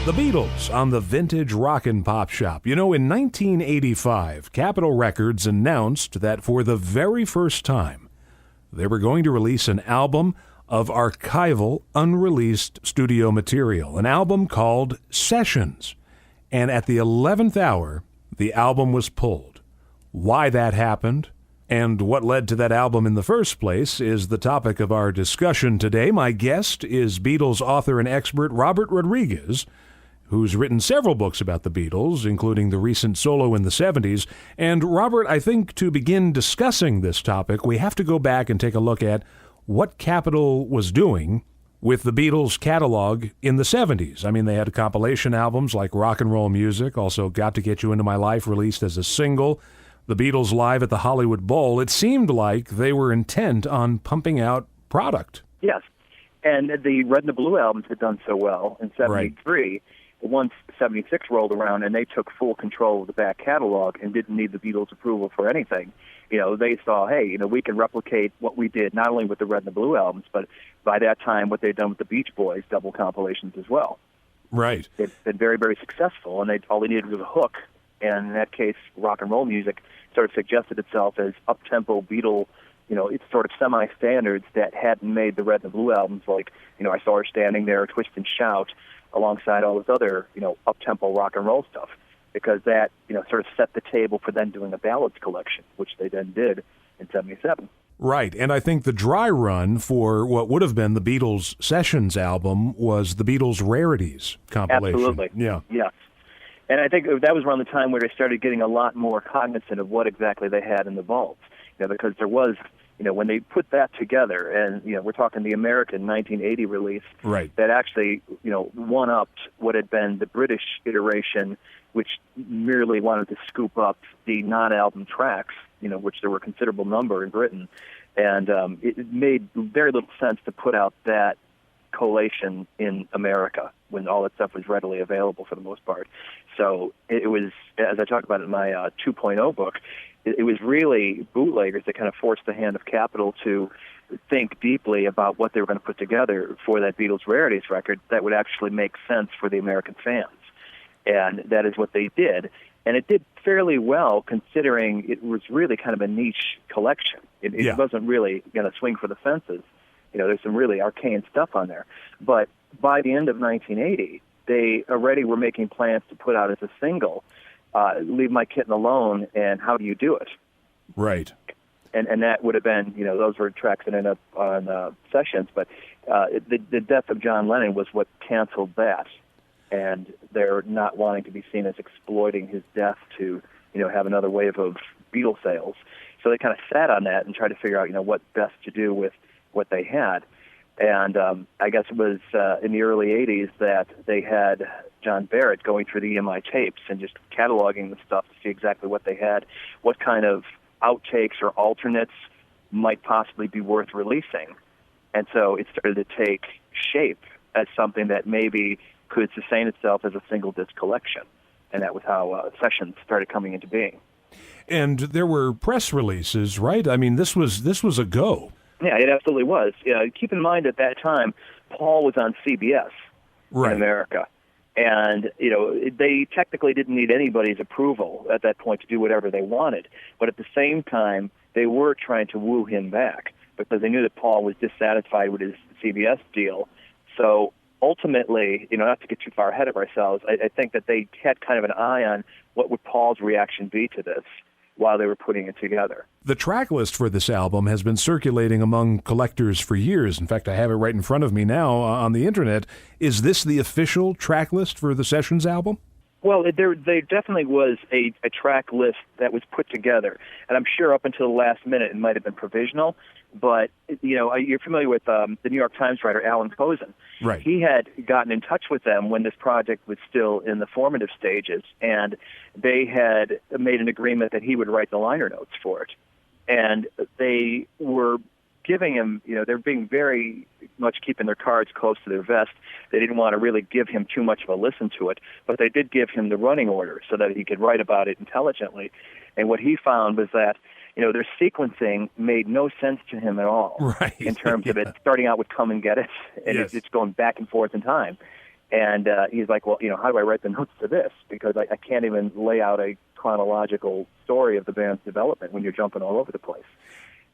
The Beatles on the Vintage Rockin' Pop Shop. You know, in 1985, Capitol Records announced that for the very first time, they were going to release an album of archival, unreleased studio material, an album called Sessions. And at the 11th hour, the album was pulled. Why that happened and what led to that album in the first place is the topic of our discussion today. My guest is Beatles author and expert Robert Rodriguez, who's written several books about the Beatles, including the recent solo in the 70s. And Robert, I think to begin discussing this topic, we have to go back and take a look at what Capitol was doing with the Beatles catalog in the 70s. I mean, they had compilation albums like Rock and Roll Music, also Got to Get You Into My Life, released as a single, the Beatles Live at the Hollywood Bowl. It seemed like they were intent on pumping out product. Yes, and the Red and the Blue albums had done so well in 73. Right. Once 76 rolled around and they took full control of the back catalog and didn't need the Beatles' approval for anything, they saw, hey, we can replicate what we did not only with the Red and the Blue albums, but by that time what they'd done with the Beach Boys double compilations as well. Right. They'd been very, very successful, and all they needed was a hook. And in that case, rock and roll music sort of suggested itself as up-tempo Beatle, it's sort of semi-standards that hadn't made the Red and the Blue albums like, I Saw Her Standing There, Twist and Shout, alongside all this other, up-tempo rock and roll stuff, because that, sort of set the table for then doing a ballads collection, which they then did in 77. Right, and I think the dry run for what would have been the Beatles Sessions album was the Beatles Rarities compilation. Absolutely. Yeah. Yes. And I think that was around the time where they started getting a lot more cognizant of what exactly they had in the vaults, because there was, when they put that together, and, we're talking the American 1980 release, right, that actually, one-upped what had been the British iteration, which merely wanted to scoop up the non-album tracks, which there were a considerable number in Britain. And it made very little sense to put out that collation in America when all that stuff was readily available for the most part. So it was, as I talk about in my 2.0 book, it was really bootleggers that kind of forced the hand of Capitol to think deeply about what they were going to put together for that Beatles Rarities record that would actually make sense for the American fans. And that is what they did. And it did fairly well, considering it was really kind of a niche collection. It wasn't really going to swing for the fences. There's some really arcane stuff on there. But by the end of 1980, they already were making plans to put out as a single, Leave My Kitten Alone and How Do You Do It? Right. And that would have been, those were tracks that ended up on Sessions, but the death of John Lennon was what canceled that. And they're not wanting to be seen as exploiting his death to, have another wave of Beatle sales. So they kind of sat on that and tried to figure out, what best to do with what they had. And I guess it was in the early 80s that they had John Barrett going through the EMI tapes and just cataloging the stuff to see exactly what they had, what kind of outtakes or alternates might possibly be worth releasing. And so it started to take shape as something that maybe could sustain itself as a single disc collection. And that was how Sessions started coming into being. And there were press releases, right? I mean, this was a go. Yeah, it absolutely was. Keep in mind at that time, Paul was on CBS in America. And, they technically didn't need anybody's approval at that point to do whatever they wanted. But at the same time, they were trying to woo him back because they knew that Paul was dissatisfied with his CBS deal. So ultimately, not to get too far ahead of ourselves, I think that they had kind of an eye on what would Paul's reaction be to this while they were putting it together. The track list for this album has been circulating among collectors for years. In fact, I have it right in front of me now on the internet. Is this the official track list for the Sessions album? Well, there definitely was a track list that was put together, and I'm sure up until the last minute it might have been provisional, but, you're familiar with the New York Times writer Alan Posen. Right. He had gotten in touch with them when this project was still in the formative stages, and they had made an agreement that he would write the liner notes for it. And they were giving him, they're being very much keeping their cards close to their vest. They didn't want to really give him too much of a listen to it, but they did give him the running order so that he could write about it intelligently. And what he found was that, their sequencing made no sense to him at all in terms of it starting out with Come and Get It, and it's going back and forth in time. And he's like, well, how do I write the notes to this? Because I can't even lay out a chronological story of the band's development when you're jumping all over the place.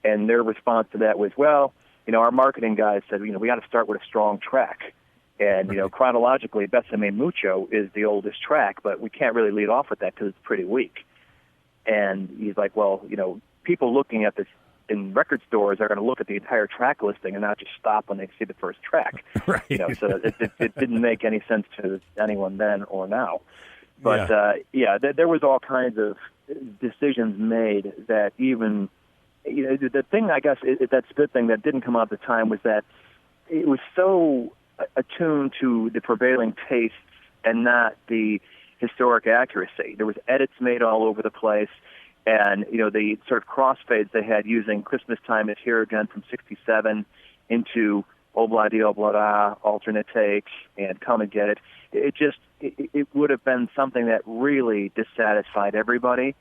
And their response to that was, well, our marketing guys said, we got to start with a strong track. And, chronologically, Besame Mucho is the oldest track, but we can't really lead off with that because it's pretty weak. And he's like, well, people looking at this in record stores are going to look at the entire track listing and not just stop when they see the first track. Right. So it didn't make any sense to anyone then or now. But, there was all kinds of decisions made that even, the thing, I guess, that's a good thing that didn't come out at the time was that it was so attuned to the prevailing tastes and not the historic accuracy. There was edits made all over the place. And, the sort of crossfades they had using Christmastime Is Here Again from 67 into Obla Di Obla Da, alternate takes, and Come and Get It. It would have been something that really dissatisfied everybody.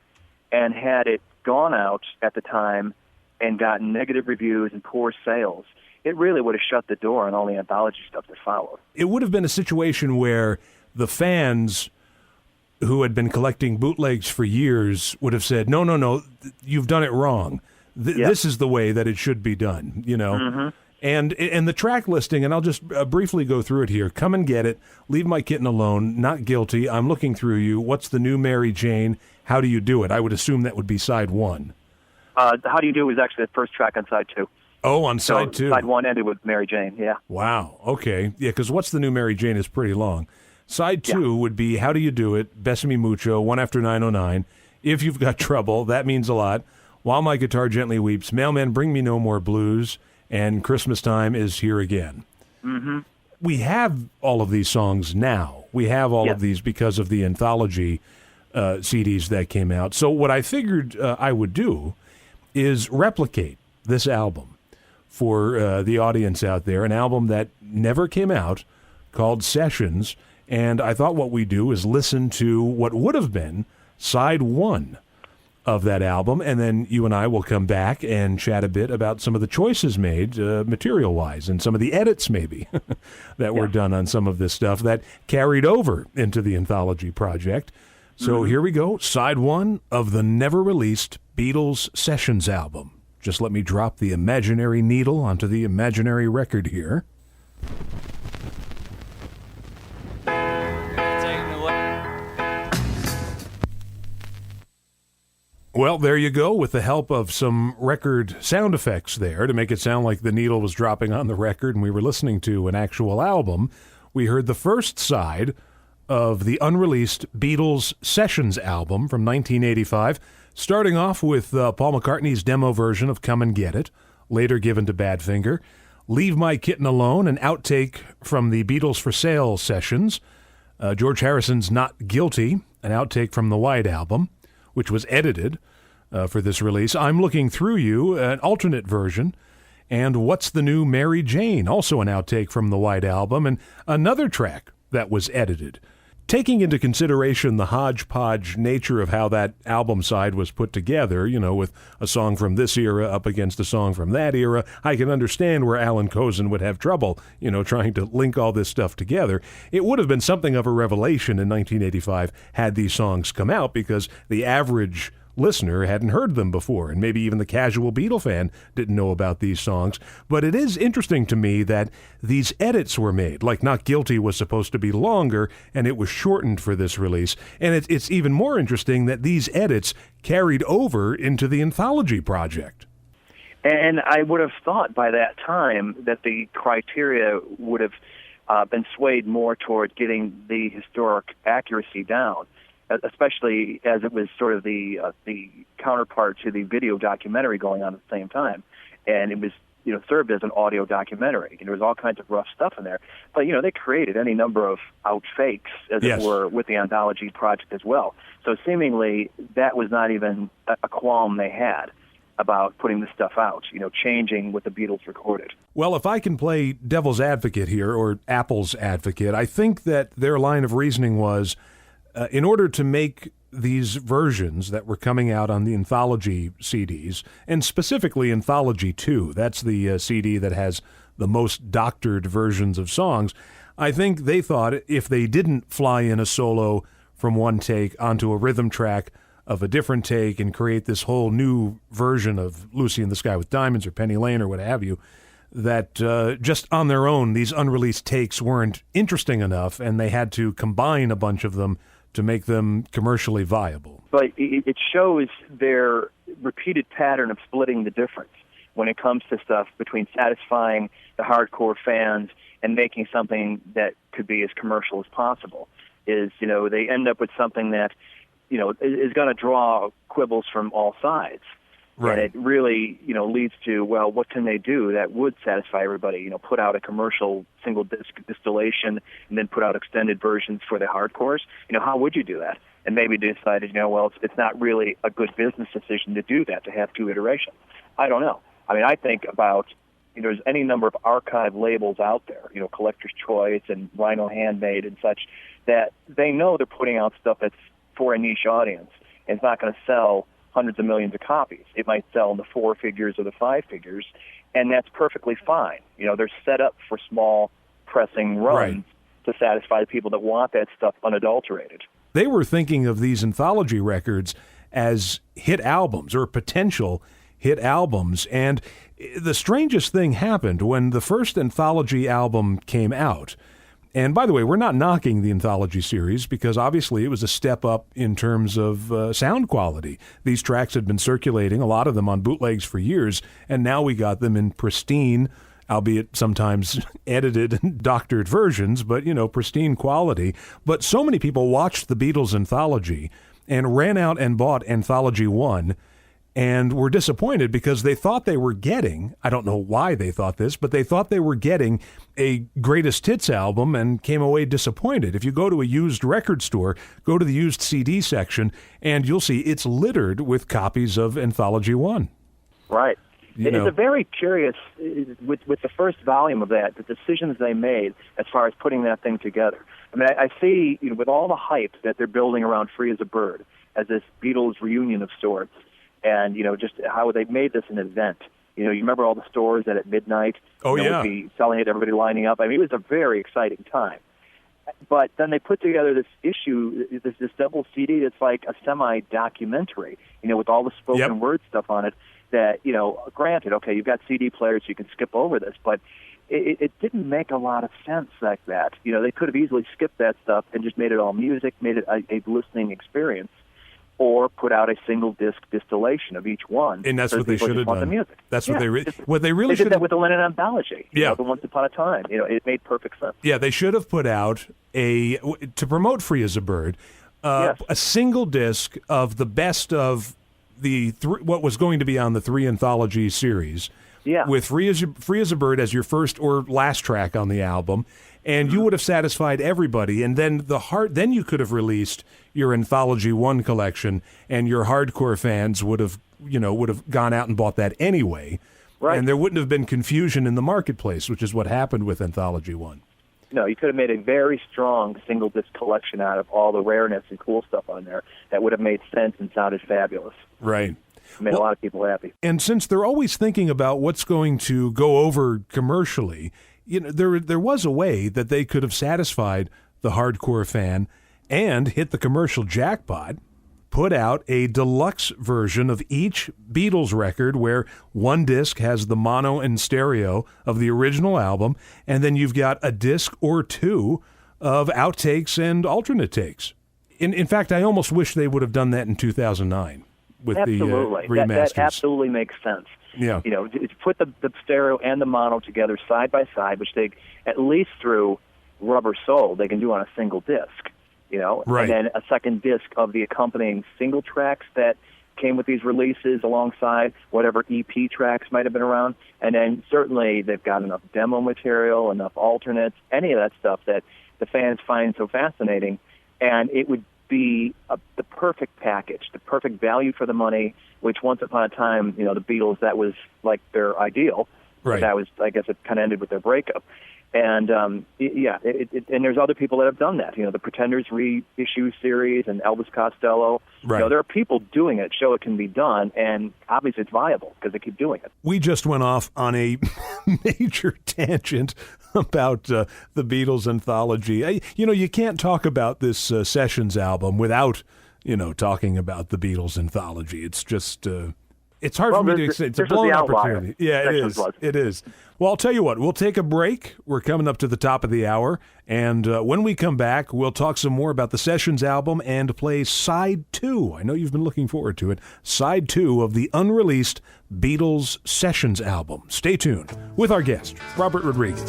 And had it gone out at the time and gotten negative reviews and poor sales, it really would have shut the door on all the anthology stuff that followed. It would have been a situation where the fans who had been collecting bootlegs for years would have said, no, you've done it wrong. This is the way that it should be done, Mm-hmm. And the track listing, and I'll just briefly go through it here. Come and Get It, Leave My Kitten Alone, Not Guilty, I'm Looking Through You, What's the New Mary Jane, How Do You Do It? I would assume that would be side one. How Do You Do It was actually the first track on side two. Oh, on side two. Side one ended with Mary Jane, yeah. Wow, okay. Yeah, because What's the New Mary Jane is pretty long. Side two would be How Do You Do It, Besame Mucho, 1 After 909, If You've Got Trouble, That Means a Lot, While My Guitar Gently Weeps, Mailman, Bring Me No More Blues, and Christmastime Is Here Again. Mm-hmm. We have all of these songs now. We have all of these because of the anthology CDs that came out. So what I figured I would do is replicate this album for the audience out there, an album that never came out called Sessions. And I thought what we do is listen to what would have been side one of that album, and then you and I will come back and chat a bit about some of the choices made material-wise and some of the edits maybe that were done on some of this stuff that carried over into the anthology project. So here we go, side one of the never-released Beatles Sessions album. Just let me drop the imaginary needle onto the imaginary record here. Well, there you go, with the help of some record sound effects there to make it sound like the needle was dropping on the record and we were listening to an actual album. We heard the first side of the unreleased Beatles Sessions album from 1985, starting off with Paul McCartney's demo version of Come and Get It, later given to Badfinger, Leave My Kitten Alone, an outtake from the Beatles for Sale sessions, George Harrison's Not Guilty, an outtake from the White Album, which was edited for this release, I'm Looking Through You, an alternate version, and What's the New Mary Jane, also an outtake from the White Album, and another track that was edited. Taking into consideration the hodgepodge nature of how that album side was put together, with a song from this era up against a song from that era, I can understand where Alan Kozin would have trouble, trying to link all this stuff together. It would have been something of a revelation in 1985 had these songs come out, because the average listener hadn't heard them before, and maybe even the casual Beatle fan didn't know about these songs. But it is interesting to me that these edits were made. Like Not Guilty was supposed to be longer, and it was shortened for this release. And it's even more interesting that these edits carried over into the anthology project. And I would have thought by that time that the criteria would have been swayed more toward getting the historic accuracy down, especially as it was sort of the counterpart to the video documentary going on at the same time. And it was, served as an audio documentary. There was all kinds of rough stuff in there. But, they created any number of outfakes, as it were, with the anthology project as well. So seemingly that was not even a qualm they had about putting this stuff out, changing what the Beatles recorded. Well, if I can play devil's advocate here, or Apple's advocate, I think that their line of reasoning was, in order to make these versions that were coming out on the Anthology CDs, and specifically Anthology 2, that's the CD that has the most doctored versions of songs, I think they thought if they didn't fly in a solo from one take onto a rhythm track of a different take and create this whole new version of Lucy in the Sky with Diamonds or Penny Lane or what have you, that just on their own, these unreleased takes weren't interesting enough, and they had to combine a bunch of them to make them commercially viable. But it shows their repeated pattern of splitting the difference when it comes to stuff between satisfying the hardcore fans and making something that could be as commercial as possible. They end up with something that, is going to draw quibbles from all sides. Right. And it really, leads to, well, what can they do that would satisfy everybody? Put out a commercial single disc distillation and then put out extended versions for the hardcores. How would you do that? And maybe they decided, well, it's not really a good business decision to do that, to have two iterations. I don't know. I mean, I think about, there's any number of archive labels out there, Collector's Choice and Rhino Handmade and such, that they know they're putting out stuff that's for a niche audience and it's not going to sell hundreds of millions of copies. It might sell in the 4 figures or the 5 figures, and that's perfectly fine. They're set up for small pressing runs to satisfy the people that want that stuff unadulterated. They were thinking of these anthology records as hit albums or potential hit albums, and the strangest thing happened when the first anthology album came out. And by the way, we're not knocking the anthology series because obviously it was a step up in terms of sound quality. These tracks had been circulating, a lot of them on bootlegs for years, and now we got them in pristine, albeit sometimes edited and doctored versions, but, pristine quality. But so many people watched the Beatles Anthology and ran out and bought Anthology 1 and were disappointed because they thought they were getting, I don't know why they thought this, but they thought they were getting a greatest hits album and came away disappointed. If you go to a used record store, go to the used CD section, and you'll see it's littered with copies of Anthology 1. Right. It's a very curious, with the first volume of that, the decisions they made as far as putting that thing together. I mean, I see, with all the hype that they're building around Free as a Bird, as this Beatles reunion of sorts, and, just how they made this an event. You remember all the stores that at midnight would be selling it, everybody lining up. I mean, it was a very exciting time. But then they put together this issue, this double CD that's like a semi-documentary, with all the spoken word stuff on it that, granted, okay, you've got CD players, so you can skip over this, but it didn't make a lot of sense like that. They could have easily skipped that stuff and just made it all music, made it a listening experience, or put out a single disc distillation of each one. And that's what they should have done. The music. That's what they really should. They did that with the Lennon Anthology. The Once Upon a Time. It made perfect sense. Yeah, they should have put out to promote Free as a Bird, a single disc of the best of the what was going to be on the 3 anthology series. Yeah. With Free as a Bird as your first or last track on the album. And you would have satisfied everybody, and then then you could have released your Anthology 1 collection, and your hardcore fans would have gone out and bought that anyway. Right. And there wouldn't have been confusion in the marketplace, which is what happened with Anthology 1. No, you could have made a very strong single disc collection out of all the rareness and cool stuff on there that would have made sense and sounded fabulous. Right. Made a lot of people happy. And since they're always thinking about what's going to go over commercially, there was a way that they could have satisfied the hardcore fan and hit the commercial jackpot, put out a deluxe version of each Beatles record where one disc has the mono and stereo of the original album, and then you've got a disc or two of outtakes and alternate takes. In fact, I almost wish they would have done that in 2009 with the remasters. That absolutely makes sense. Yeah. Put the stereo and the mono together side by side, which they, at least through Rubber Soul, they can do on a single disc, Right. And then a second disc of the accompanying single tracks that came with these releases alongside whatever EP tracks might have been around. And then certainly they've got enough demo material, enough alternates, any of that stuff that the fans find so fascinating. And it would be the perfect package, the perfect value for the money, which once upon a time, the Beatles, that was like their ideal. Right. That was, I guess, it kind of ended with their breakup. And and there's other people that have done that. The Pretenders reissue series and Elvis Costello. Right. There are people doing it, show it can be done, and obviously it's viable because they keep doing it. We just went off on a major tangent about the Beatles Anthology. You can't talk about this Sessions album without, talking about the Beatles Anthology. It's just... It's hard for me to explain. It's a blown opportunity. Yeah, it is. It is. Well, I'll tell you what. We'll take a break. We're coming up to the top of the hour. And when we come back, we'll talk some more about the Sessions album and play Side 2. I know you've been looking forward to it. Side 2 of the unreleased Beatles Sessions album. Stay tuned with our guest, Robert Rodriguez.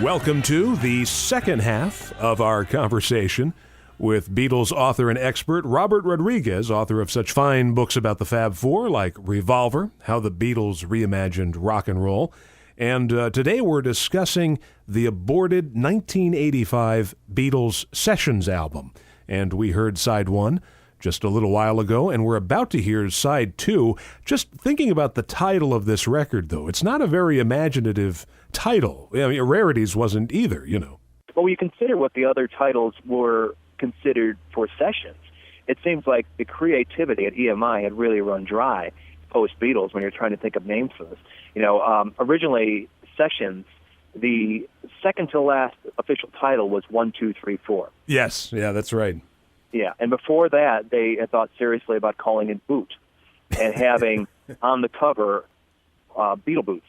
Welcome to the second half of our conversation with Beatles author and expert Robert Rodriguez, author of such fine books about the Fab Four like Revolver, How the Beatles Reimagined Rock and Roll. And today we're discussing the aborted 1985 Beatles Sessions album. And we heard Side 1 just a little while ago, and we're about to hear Side 2. Just thinking about the title of this record, though, it's not a very imaginative title. I mean, Rarities wasn't either, Well, when you consider what the other titles were considered for Sessions, it seems like the creativity at EMI had really run dry post-Beatles when you're trying to think of names for this. Originally, Sessions, the second to last official title was 1, 2, 3, 4. Yes, yeah, that's right. Yeah, and before that, they had thought seriously about calling it Boot and having on the cover Beatle boots.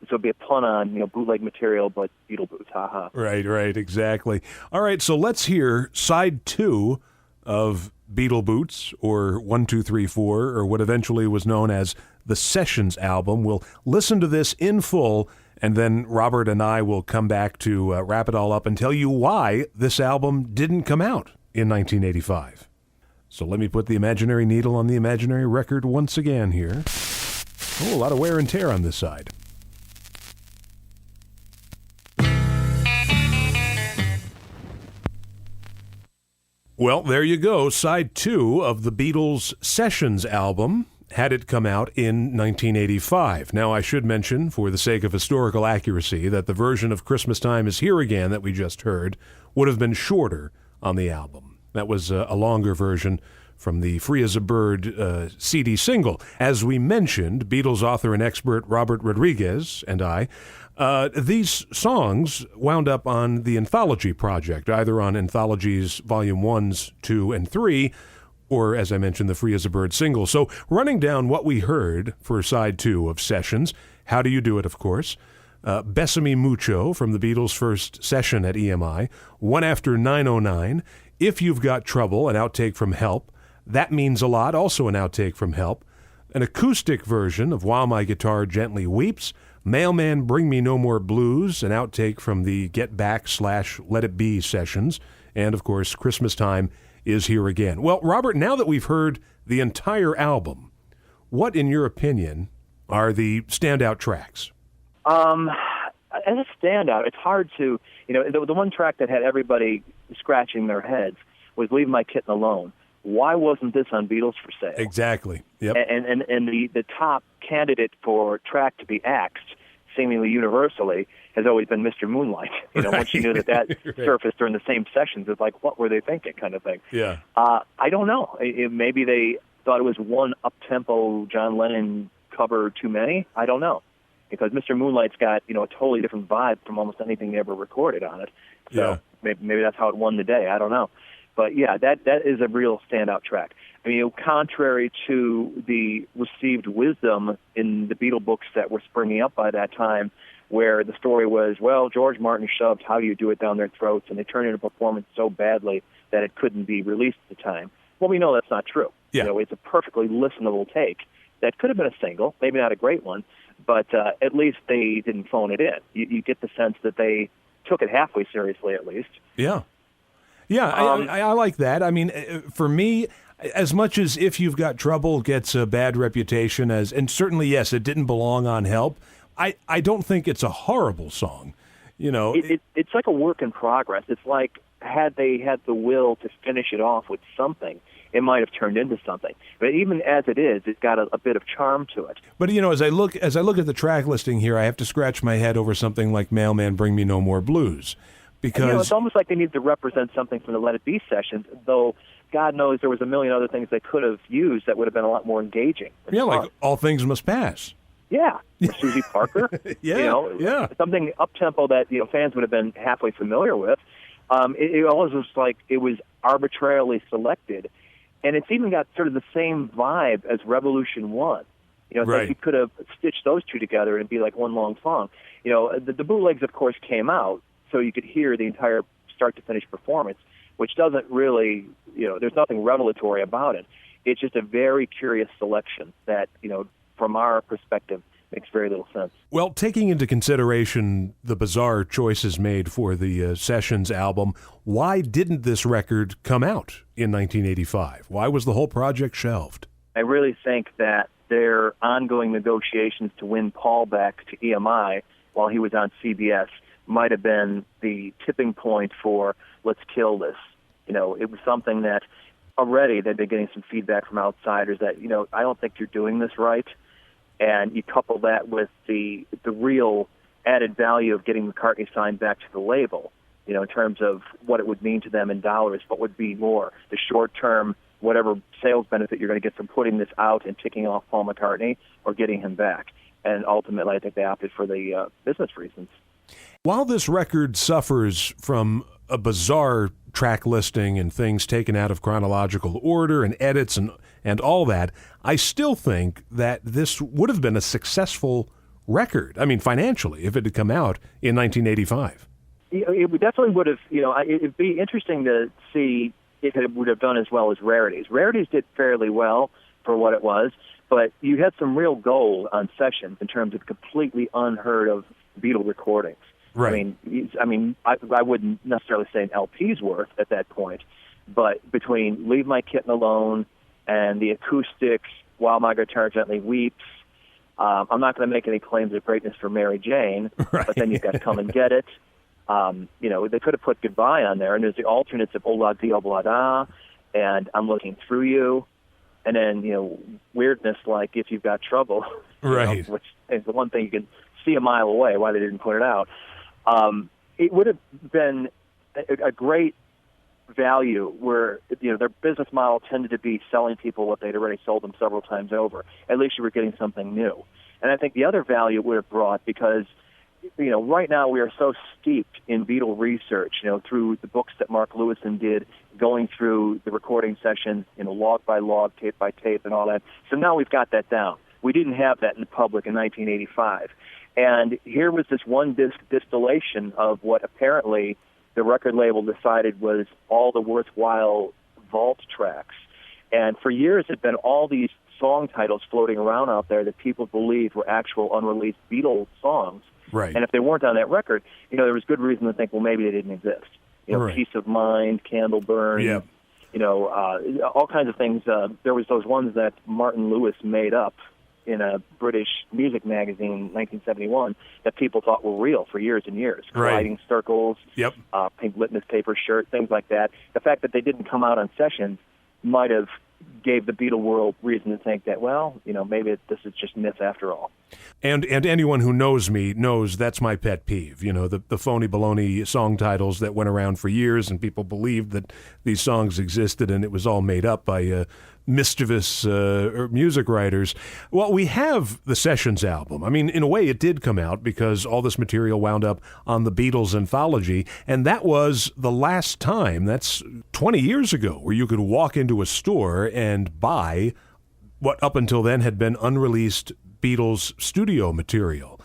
So it'd be a pun on, bootleg material, but Beatle boots, haha. Right, exactly. All right, so let's hear Side 2 of Beatle Boots, or 1, 2, 3, 4, or what eventually was known as the Sessions album. We'll listen to this in full, and then Robert and I will come back to wrap it all up and tell you why this album didn't come out in 1985. So let me put the imaginary needle on the imaginary record once again here. Oh, a lot of wear and tear on this side. Well, there you go. Side 2 of the Beatles Sessions album, had it come out in 1985. Now, I should mention, for the sake of historical accuracy, that the version of Christmastime Is Here Again that we just heard would have been shorter on the album. That was a longer version from the Free as a Bird CD single. As we mentioned, Beatles author and expert Robert Rodriguez and I, these songs wound up on the Anthology project, either on Anthology's Volume 1s, 2, and 3, or, as I mentioned, the Free as a Bird single. So, running down what we heard for Side 2 of Sessions, How Do You Do It, of course, Besame Mucho from the Beatles' first session at EMI, One After 909, If You've Got Trouble, an outtake from Help, That Means a Lot, also an outtake from Help, an acoustic version of While My Guitar Gently Weeps, Mailman Bring Me No More Blues, an outtake from the Get Back / Let It Be sessions, and, of course, Christmastime Is Here Again. Well, Robert, now that we've heard the entire album, what, in your opinion, are the standout tracks? As a standout, it's hard to, the one track that had everybody scratching their heads was Leave My Kitten Alone. Why wasn't this on Beatles for Sale? Exactly. Yep. And the top candidate for track to be axed, seemingly universally, has always been Mr. Moonlight. Right. Once you knew that Right. surfaced during the same sessions, it's like, what were they thinking, kind of thing. Yeah. I don't know. Maybe they thought it was one up-tempo John Lennon cover too many. I don't know. Because Mr. Moonlight's got, a totally different vibe from almost anything they ever recorded on it. So maybe that's how it won the day. I don't know. But, yeah, that is a real standout track. I mean, contrary to the received wisdom in the Beatle books that were springing up by that time, where the story was, well, George Martin shoved How Do You Do It down their throats, and they turned it into a performance so badly that it couldn't be released at the time. Well, we know that's not true. Yeah. It's a perfectly listenable take that could have been a single, maybe not a great one, but at least they didn't phone it in. You get the sense that they took it halfway seriously, at least. Yeah. Yeah, I like that. I mean, for me, as much as If You've Got Trouble gets a bad reputation, and certainly, yes, it didn't belong on Help, I don't think it's a horrible song. It's like a work in progress. It's like had they had the will to finish it off with something, it might have turned into something. But even as it is, it's got a bit of charm to it. But as I look at the track listing here, I have to scratch my head over something like "Mailman, Bring Me No More Blues," because it's almost like they need to represent something from the Let It Be sessions, though God knows there was a million other things they could have used that would have been a lot more engaging. Yeah, like All Things Must Pass. Yeah, or Susie Parker. Something up-tempo that fans would have been halfway familiar with. It always was like it was arbitrarily selected, and it's even got sort of the same vibe as Revolution 1. It's like you could have stitched those two together and it'd be like one long song. The bootlegs, of course, came out, so you could hear the entire start-to-finish performance, which doesn't really, there's nothing revelatory about it. It's just a very curious selection that, from our perspective, makes very little sense. Well, taking into consideration the bizarre choices made for the Sessions album, why didn't this record come out in 1985? Why was the whole project shelved? I really think that their ongoing negotiations to win Paul back to EMI while he was on CBS might have been the tipping point for let's kill this. It was something that already they'd been getting some feedback from outsiders that, I don't think you're doing this right. And you couple that with the real added value of getting McCartney signed back to the label, in terms of what it would mean to them in dollars, what would be more, the short-term, whatever sales benefit you're going to get from putting this out and ticking off Paul McCartney or getting him back. And ultimately, I think they opted for the business reasons. While this record suffers from a bizarre track listing and things taken out of chronological order and edits and all that, I still think that this would have been a successful record. I mean, financially, if it had come out in 1985. It definitely would have, it'd be interesting to see if it would have done as well as Rarities. Rarities did fairly well for what it was, but you had some real gold on Sessions in terms of completely unheard of Beatle recordings. Right. I wouldn't necessarily say an LP's worth at that point, but between Leave My Kitten Alone and the acoustics, While My Guitar Gently Weeps, I'm not going to make any claims of greatness for Mary Jane, but then you've got Come and Get It. They could have put Goodbye on there, and there's the alternates of Ola Di Oblada and I'm Looking Through You, and then, weirdness like If You've Got Trouble, right, which is the one thing you can see a mile away why they didn't put it out. It would have been a great value where, their business model tended to be selling people what they'd already sold them several times over. At least you were getting something new. And I think the other value it would have brought, because, right now we are so steeped in Beatle research, through the books that Mark Lewison did, going through the recording sessions, log by log, tape by tape, and all that. So now we've got that down. We didn't have that in the public in 1985. And here was this one disc distillation of what apparently the record label decided was all the worthwhile vault tracks. And for years, it had been all these song titles floating around out there that people believed were actual unreleased Beatles songs. Right. And if they weren't on that record, there was good reason to think, well, maybe they didn't exist. Right. Peace of Mind, Candle Burn, yep. All kinds of things. There was those ones that Martin Lewis made up in a British music magazine in 1971 that people thought were real for years and years. Right. Colliding Circles, yep. Pink litmus paper shirt, things like that. The fact that they didn't come out on Sessions might have gave the Beatle world reason to think that, maybe this is just myth after all. And anyone who knows me knows that's my pet peeve. The phony baloney song titles that went around for years and people believed that these songs existed and it was all made up by mischievous music writers. Well, we have the Sessions album. I mean, in a way, it did come out because all this material wound up on the Beatles Anthology, and that was the last time, that's 20 years ago, where you could walk into a store and buy what up until then had been unreleased Beatles studio material.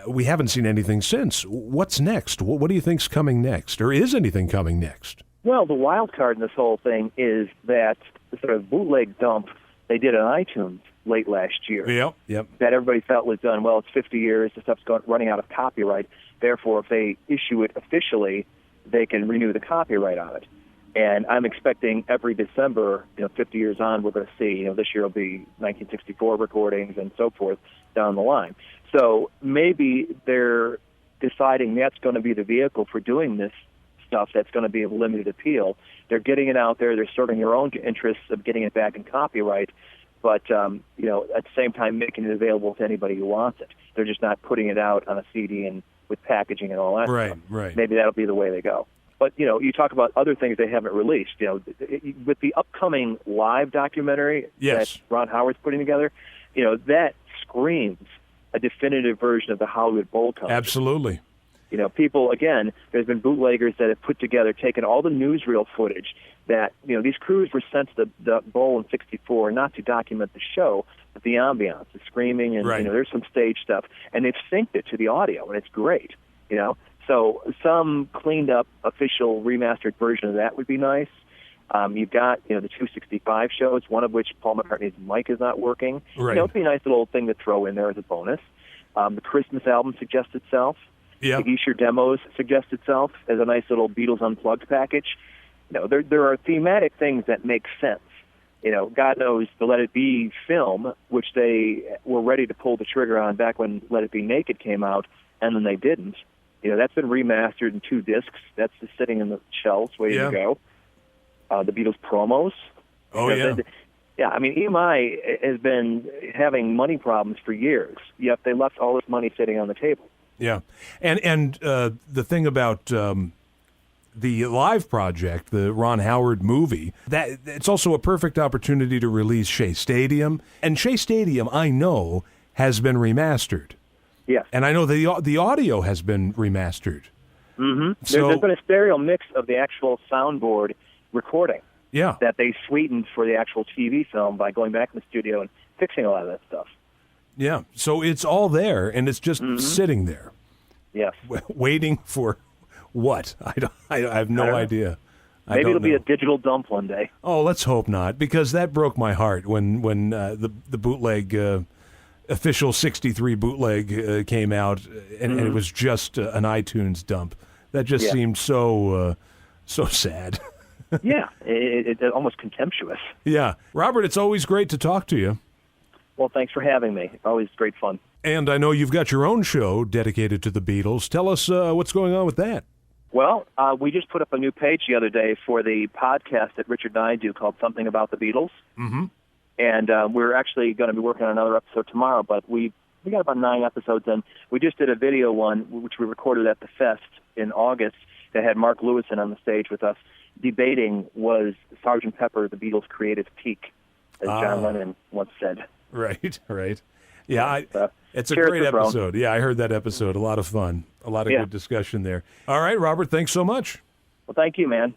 We haven't seen anything since. What's next? What do you think's coming next? Or is anything coming next? Well, the wild card in this whole thing is that the sort of bootleg dump they did on iTunes late last year. Yep. That everybody felt was done. Well, it's 50 years. The stuff's running out of copyright. Therefore, if they issue it officially, they can renew the copyright on it. And I'm expecting every December, 50 years on, we're going to see, this year will be 1964 recordings and so forth down the line. So maybe they're deciding that's going to be the vehicle for doing this stuff that's going to be of limited appeal. They're getting it out there. They're serving their own interests of getting it back in copyright, but at the same time making it available to anybody who wants it. They're just not putting it out on a CD and with packaging and all that stuff. Right. Maybe that'll be the way they go. But, you talk about other things they haven't released. With the upcoming live documentary that Ron Howard's putting together, that screams a definitive version of the Hollywood Bowl concert. Absolutely. People, again, there's been bootleggers that have put together, taken all the newsreel footage that, these crews were sent to the Bowl in '64 not to document the show, but the ambiance, the screaming, and, there's some stage stuff. And they've synced it to the audio, and it's great, So some cleaned up official remastered version of that would be nice. You've got, the 265 shows, one of which Paul McCartney's mic is not working. Right. It'd be a nice little thing to throw in there as a bonus. The Christmas album suggests itself. Yeah. The Easter demos suggest itself as a nice little Beatles Unplugged package. There are thematic things that make sense. God knows the Let It Be film, which they were ready to pull the trigger on back when Let It Be Naked came out, and then they didn't. That's been remastered in 2 discs. That's just sitting in the shelves waiting to go. The Beatles Promos. Oh, yeah. EMI has been having money problems for years, yet they left all this money sitting on the table. Yeah. And the thing about the live project, the Ron Howard movie, that it's also a perfect opportunity to release Shea Stadium. And Shea Stadium, I know, has been remastered. Yeah. And I know the audio has been remastered. Mm-hmm. So, there's been a stereo mix of the actual soundboard recording that they sweetened for the actual TV film by going back in the studio and fixing a lot of that stuff. Yeah. So it's all there, and it's just sitting there. Yes. Waiting for what? I have no idea. Maybe it'll be a digital dump one day. Oh, let's hope not, because that broke my heart when the bootleg official 63 bootleg came out, and it was just an iTunes dump. That just seemed so sad. Yeah, it's almost contemptuous. Yeah. Robert, it's always great to talk to you. Well, thanks for having me. Always great fun. And I know you've got your own show dedicated to the Beatles. Tell us what's going on with that. Well, we just put up a new page the other day for the podcast that Richard and I do called Something About the Beatles. Mm-hmm. And we're actually going to be working on another episode tomorrow, but we got about 9 episodes in. We just did a video one, which we recorded at the Fest in August, that had Mark Lewison on the stage with us, debating was Sgt. Pepper the Beatles' creative peak, as John Lennon once said. Right. Yeah, it's a great episode. Yeah, I heard that episode. A lot of fun. A lot of good discussion there. All right, Robert, thanks so much. Well, thank you, man.